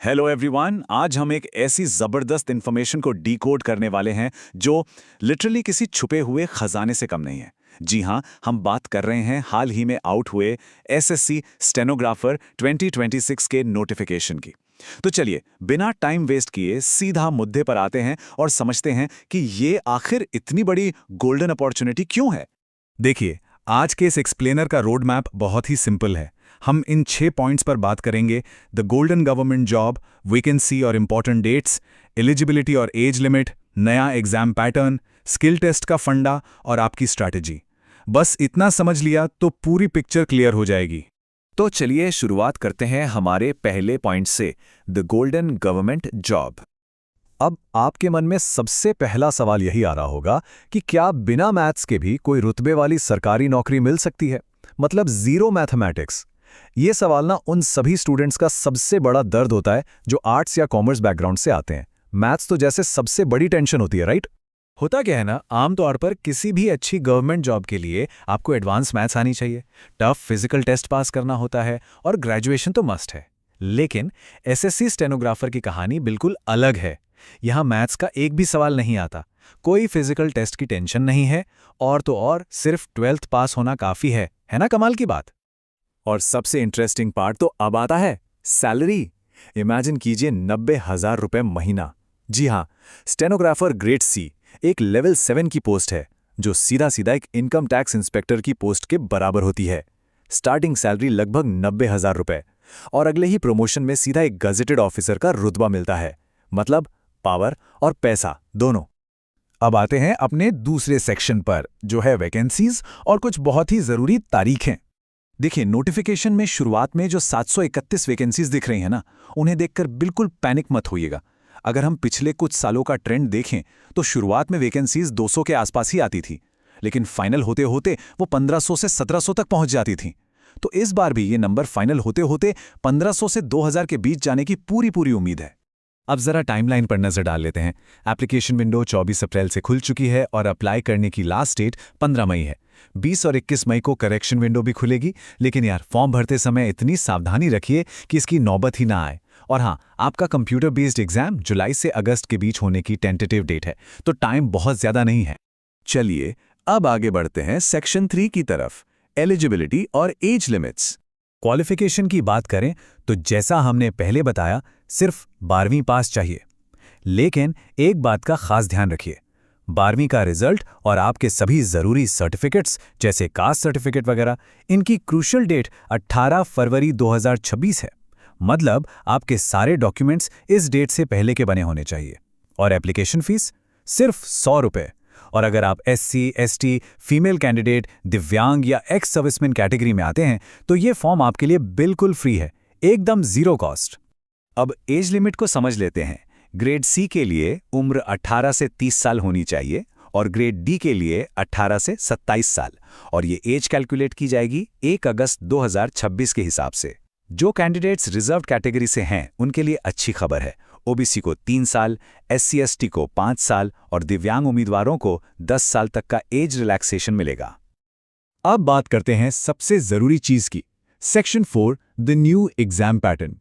Hello everyone, आज हम एक ऐसी जबरदस्त इंफॉर्मेशन को डीकोड करने वाले हैं जो लिटरली किसी छुपे हुए खजाने से कम नहीं है। जी हां, हम बात कर रहे हैं हाल ही में आउट हुए एसएससी स्टेनोग्राफर 2026 के नोटिफिकेशन की। तो चलिए बिना टाइम वेस्ट किए सीधा मुद्दे पर आते हैं और समझते हैं कि ये आखिर इतनी बड़ी गोल्डन अपॉर्चुनिटी क्यों है। देखिए, आज के इस एक्सप्लेनर का रोड मैप बहुत ही सिंपल है। हम इन 6 पॉइंट्स पर बात करेंगे: the golden government job, vacancy और इंपॉर्टेंट डेट्स, एलिजिबिलिटी और एज लिमिट, नया एग्जाम पैटर्न, स्किल टेस्ट का फंडा और आपकी स्ट्रैटेजी। बस इतना समझ लिया तो पूरी पिक्चर क्लियर हो जाएगी। तो चलिए शुरुआत करते हैं हमारे पहले पॉइंट से, द गोल्डन गवर्नमेंट जॉब। अब आपके मन में सबसे पहला सवाल यही आ रहा होगा कि क्या बिना मैथ्स के भी कोई रुतबे वाली सरकारी नौकरी मिल सकती है, मतलब जीरो मैथमेटिक्स। ये सवाल ना उन सभी स्टूडेंट्स का सबसे बड़ा दर्द होता है जो आर्ट्स या कॉमर्स बैकग्राउंड से आते हैं। मैथ्स तो जैसे सबसे बड़ी टेंशन होती है, राइट? होता क्या है ना, आमतौर पर किसी भी अच्छी गवर्नमेंट जॉब के लिए आपको एडवांस मैथ्स आनी चाहिए, टफ फिजिकल टेस्ट पास करना होता है और ग्रेजुएशन तो मस्ट है। लेकिन एसएससी स्टेनोग्राफर की कहानी बिल्कुल अलग है। यहाँ मैथ्स का एक भी सवाल नहीं आता, कोई फिजिकल टेस्ट की टेंशन नहीं है, और तो और सिर्फ 12th पास होना काफी है ना? कमाल की बात। और सबसे इंटरेस्टिंग पार्ट तो अब आता है, सैलरी। इमेजिन कीजिए 90,000 रुपए महीना। जी हाँ, स्टेनोग्राफर ग्रेड सी एक लेवल 7 की पोस्ट है जो सीधा सीधा एक इनकम टैक्स इंस्पेक्टर की पोस्ट के बराबर होती है। स्टार्टिंग सैलरी लगभग 90,000 रुपए, और अगले ही प्रमोशन में सीधा एक गजेटेड ऑफिसर का रुतबा मिलता है। मतलब पावर और पैसा दोनों। अब आते हैं अपने दूसरे सेक्शन पर, जो है वैकेंसीज और कुछ बहुत ही जरूरी तारीखें। देखिए, नोटिफिकेशन में शुरुआत में जो 731 वैकेंसीज दिख रही हैं ना, उन्हें देखकर बिल्कुल पैनिक मत होइएगा। अगर हम पिछले कुछ सालों का ट्रेंड देखें तो शुरुआत में वैकेंसीज 200 के आसपास ही आती थी, लेकिन फाइनल होते होते वो 1500 से 1700 तक पहुंच जाती थी। तो इस बार भी ये नंबर फाइनल होते होते 1500 से 2000 के बीच जाने की पूरी उम्मीद है। अब जरा टाइमलाइन पर नजर डाल लेते हैं। एप्लीकेशन विंडो 24 अप्रैल से खुल चुकी है और अप्लाई करने की लास्ट डेट 15 मई है। 20 और 21 मई को करेक्शन विंडो भी खुलेगी, लेकिन यार फॉर्म भरते समय इतनी सावधानी रखिए कि इसकी नौबत ही ना आए। और हाँ, आपका कंप्यूटर बेस्ड एग्जाम जुलाई से अगस्त के बीच होने की टेंटेटिव डेट है, तो टाइम बहुत ज्यादा नहीं है। चलिए अब आगे बढ़ते हैं सेक्शन 3 की तरफ, एलिजिबिलिटी और एज लिमिट्स। क्वालिफिकेशन की बात करें तो जैसा हमने पहले बताया, सिर्फ 12वीं पास चाहिए। लेकिन एक बात का खास ध्यान रखिए, 12वीं का रिजल्ट और आपके सभी जरूरी सर्टिफिकेट्स जैसे कास्ट सर्टिफिकेट वगैरह, इनकी क्रूशियल डेट 18 फरवरी 2026 है। मतलब आपके सारे डॉक्यूमेंट्स इस डेट से पहले के बने होने चाहिए। और एप्लीकेशन फीस सिर्फ 100 रुपये। और अगर आप एससी, एसटी, फीमेल कैंडिडेट, दिव्यांग या एक्स सर्विसमैन कैटेगरी में आते हैं तो ये फॉर्म आपके लिए बिल्कुल फ्री है, एकदम जीरो कॉस्ट। अब एज लिमिट को समझ लेते हैं। ग्रेड सी के लिए उम्र 18 से 30 साल होनी चाहिए और ग्रेड डी के लिए 18 से 27 साल। और ये एज कैलकुलेट की जाएगी 1 अगस्त 2026 के हिसाब से। जो कैंडिडेट्स रिजर्व कैटेगरी से हैं उनके लिए अच्छी खबर है। ओबीसी को 3 साल, एससी एसटी को 5 साल और दिव्यांग उम्मीदवारों को 10 साल तक का एज रिलैक्सेशन मिलेगा। अब बात करते हैं सबसे जरूरी चीज की, section 4, the new exam pattern.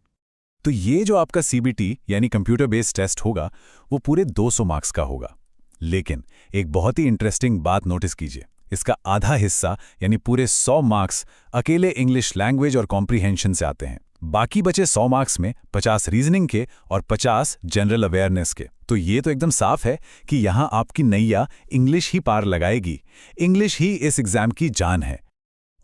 तो ये जो आपका सीबीटी यानी कंप्यूटर बेस्ड टेस्ट होगा, वो पूरे 200 मार्क्स का होगा। लेकिन एक बहुत ही इंटरेस्टिंग बात नोटिस कीजिए, इसका आधा हिस्सा यानी पूरे 100 मार्क्स अकेले इंग्लिश लैंग्वेज और कॉम्प्रिहेंशन से आते हैं। बाकी बचे 100 मार्क्स में 50 रीजनिंग के और 50 जनरल अवेयरनेस के। तो ये तो एकदम साफ है कि यहाँ आपकी नैया इंग्लिश ही पार लगाएगी। इंग्लिश ही इस एग्जाम की जान है।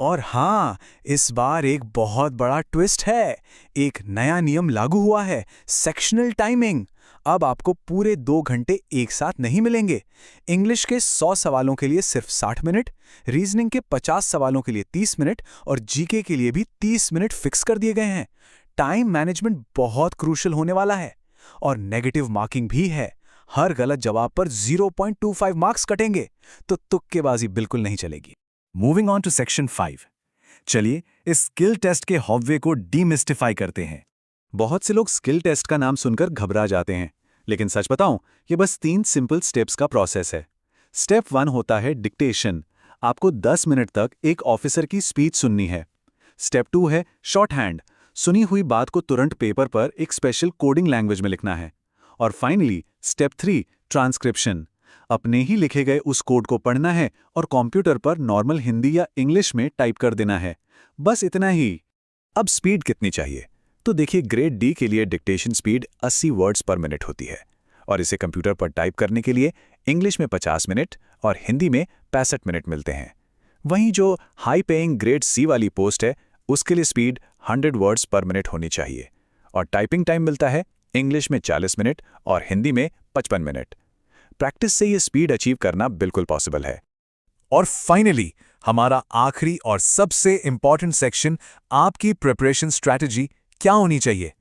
और हाँ, इस बार एक बहुत बड़ा ट्विस्ट है। एक नया नियम लागू हुआ है, सेक्शनल टाइमिंग। अब आपको पूरे 2 घंटे एक साथ नहीं मिलेंगे। इंग्लिश के 100 सवालों के लिए सिर्फ 60 मिनट, रीजनिंग के 50 सवालों के लिए 30 मिनट और जीके के लिए भी 30 मिनट फिक्स कर दिए गए हैं। टाइम मैनेजमेंट बहुत क्रूशियल होने वाला है। और नेगेटिव मार्किंग भी है। हर गलत जवाब पर 0.25 मार्क्स कटेंगे, तो तुक्केबाजी बिल्कुल नहीं चलेगी। Moving on to section 5। चलिए इस स्किल टेस्ट के हॉबवे को डीमिस्टिफाई करते हैं। बहुत से लोग स्किल टेस्ट का नाम सुनकर घबरा जाते हैं, लेकिन सच बताऊं, ये बस 3 सिंपल स्टेप्स का प्रोसेस है। स्टेप 1 होता है डिक्टेशन। आपको 10 मिनट तक एक ऑफिसर की स्पीच सुननी है। स्टेप 2 है शॉर्ट हैंड। सुनी हुई बात को तुरंत पेपर पर एक स्पेशल कोडिंग लैंग्वेज में लिखना है। और फाइनली स्टेप 3, ट्रांसक्रिप्शन। अपने ही लिखे गए उस कोड को पढ़ना है और कंप्यूटर पर नॉर्मल हिंदी या इंग्लिश में टाइप कर देना है। बस इतना ही। अब स्पीड कितनी चाहिए? तो देखिए, ग्रेड डी के लिए डिक्टेशन स्पीड 80 वर्ड्स पर मिनट होती है और इसे कंप्यूटर पर टाइप करने के लिए इंग्लिश में 50 मिनट और हिंदी में 65 मिनट मिलते हैं। वहीं जो हाई पेइंग ग्रेड सी वाली पोस्ट है, उसके लिए स्पीड 100 वर्ड्स पर मिनट होनी चाहिए और टाइपिंग टाइम मिलता है इंग्लिश में 40 मिनट और हिंदी में 55 मिनट। प्रैक्टिस से ये स्पीड अचीव करना बिल्कुल पॉसिबल है। और फाइनली हमारा आखिरी और सबसे इंपॉर्टेंट सेक्शन, आपकी प्रिपरेशन स्ट्रैटेजी क्या होनी चाहिए।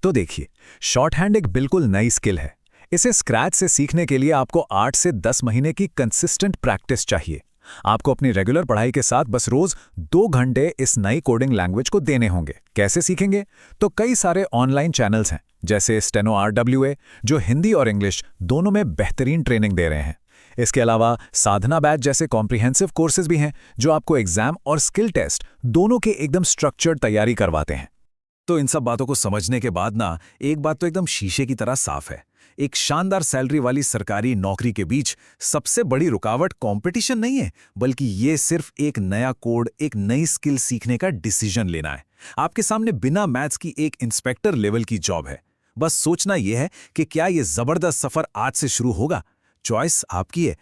तो देखिए, शॉर्टहैंड एक बिल्कुल नई स्किल है। इसे स्क्रैच से सीखने के लिए आपको 8 से 10 महीने की कंसिस्टेंट प्रैक्टिस चाहिए। आपको अपनी रेगुलर पढ़ाई के साथ बस रोज 2 घंटे इस नई कोडिंग लैंग्वेज को देने होंगे। कैसे सीखेंगे? तो कई सारे ऑनलाइन चैनल्स हैं, जैसे स्टेनो RWA, जो हिंदी और इंग्लिश दोनों में बेहतरीन ट्रेनिंग दे रहे हैं। इसके अलावा साधना बैच जैसे कॉम्प्रिहेंसिव कोर्सेज भी हैं, जो आपको एग्जाम और स्किल टेस्ट दोनों के एकदम स्ट्रक्चर्ड तैयारी करवाते हैं। तो इन सब बातों को समझने के बाद ना, एक बात तो एकदम शीशे की तरह साफ है। एक शानदार सैलरी वाली सरकारी नौकरी के बीच सबसे बड़ी रुकावट कंपटीशन नहीं है, बल्कि ये सिर्फ एक नया कोड, एक नई स्किल सीखने का डिसीजन लेना है। आपके सामने बिना मैथ्स की एक इंस्पेक्टर लेवल की जॉब है। बस सोचना यह है कि क्या ये जबरदस्त सफर आज से शुरू होगा। चॉइस आपकी है,